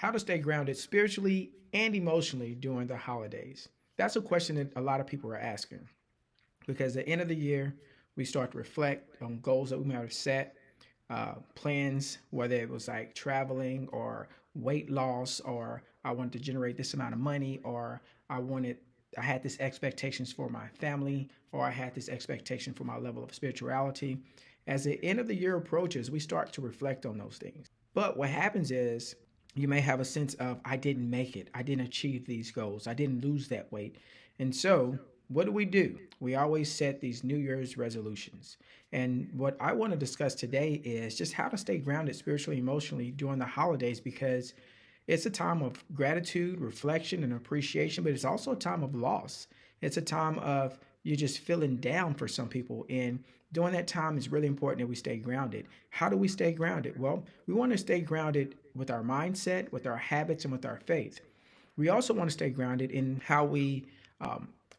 How to stay grounded spiritually and emotionally during the holidays? That's a question that a lot of people are asking because at the end of the year, we start to reflect on goals that we might have set, plans, whether it was like traveling or weight loss, or I wanted to generate this amount of money, or I wanted, I had this expectations for my family, or I had this expectation for my level of spirituality. As the end of the year approaches, we start to reflect on those things. But what happens is you may have a sense of, I didn't make it. I didn't achieve these goals. I didn't lose that weight. And so, what do? We always set these New Year's resolutions. And what I want to discuss today is just how to stay grounded spiritually, emotionally during the holidays because it's a time of gratitude, reflection, and appreciation, but it's also a time of loss. It's a time of you're just feeling down for some people. And during that time, it's really important that we stay grounded. How do we stay grounded? Well, we want to stay grounded with our mindset, with our habits, and with our faith. We also want to stay grounded in how we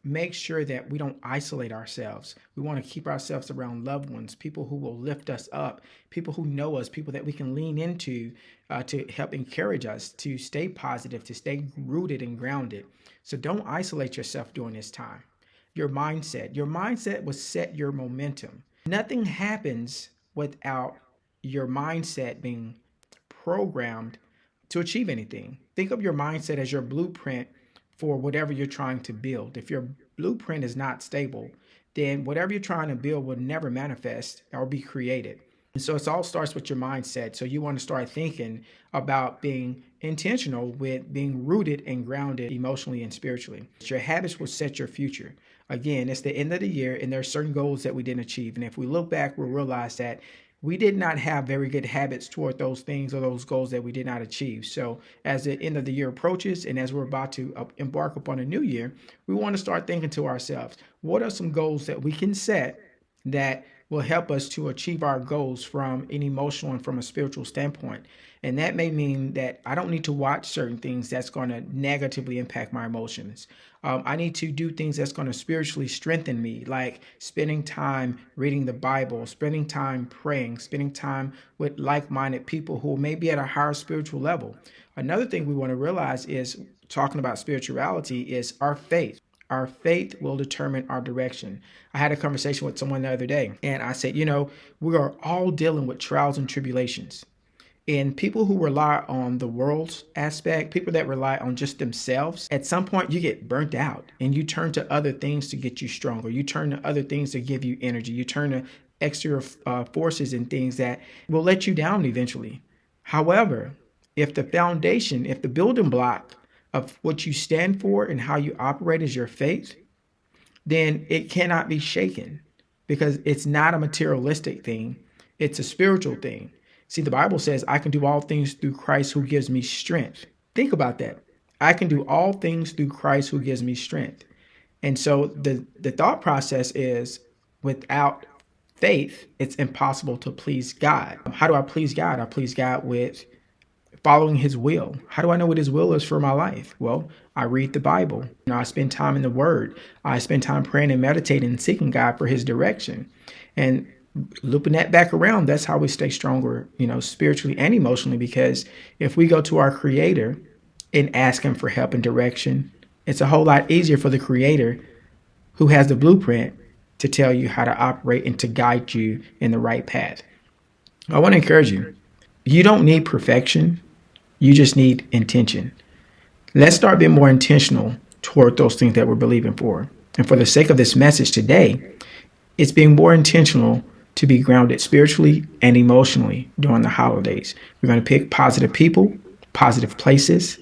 make sure that we don't isolate ourselves. We want to keep ourselves around loved ones, people who will lift us up, people who know us, people that we can lean into to help encourage us to stay positive, to stay rooted and grounded. So don't isolate yourself during this time. Your mindset will set your momentum. Nothing happens without your mindset being programmed to achieve anything. Think of your mindset as your blueprint for whatever you're trying to build. If your blueprint is not stable, then whatever you're trying to build will never manifest or be created. And so it all starts with your mindset. So you want to start thinking about being intentional with being rooted and grounded emotionally and spiritually. Your habits will set your future. Again, it's the end of the year and there are certain goals that we didn't achieve. And if we look back, we'll realize that we did not have very good habits toward those things or those goals that we did not achieve. So as the end of the year approaches and as we're about to embark upon a new year, we want to start thinking to ourselves, what are some goals that we can set that will help us to achieve our goals from an emotional and from a spiritual standpoint? And that may mean that I don't need to watch certain things that's going to negatively impact my emotions. I need to do things that's going to spiritually strengthen me, like spending time reading the Bible, spending time praying, spending time with like-minded people who may be at a higher spiritual level. Another thing we want to realize is talking about spirituality is our faith. Our faith will determine our direction. I had a conversation with someone the other day, and I said, we are all dealing with trials and tribulations. And people who rely on the world's aspect, people that rely on just themselves, at some point you get burnt out and you turn to other things to get you stronger. You turn to other things to give you energy. You turn to extra forces and things that will let you down eventually. However, if the foundation, if the building block of what you stand for and how you operate is your faith, then it cannot be shaken because it's not a materialistic thing. It's a spiritual thing. See, the Bible says, I can do all things through Christ who gives me strength. Think about that. I can do all things through Christ who gives me strength. And so the thought process is without faith, it's impossible to please God. How do I please God? I please God with following his will. How do I know what his will is for my life? Well, I read the Bible. I spend time in the word. I spend time praying and meditating and seeking God for his direction. And looping that back around, that's how we stay stronger, spiritually and emotionally, because if we go to our creator and ask him for help and direction, it's a whole lot easier for the creator who has the blueprint to tell you how to operate and to guide you in the right path. I want to encourage you. You don't need perfection. You just need intention. Let's start being more intentional toward those things that we're believing for. And for the sake of this message today, it's being more intentional to be grounded spiritually and emotionally during the holidays. We're going to pick positive people, positive places,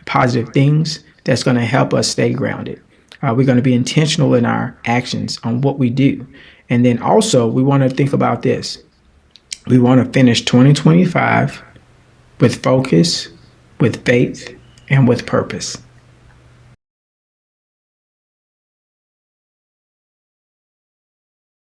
positive things that's going to help us stay grounded. We're going to be intentional in our actions on what we do. And then also we want to think about this. We want to finish 2025 with focus, with faith, and with purpose.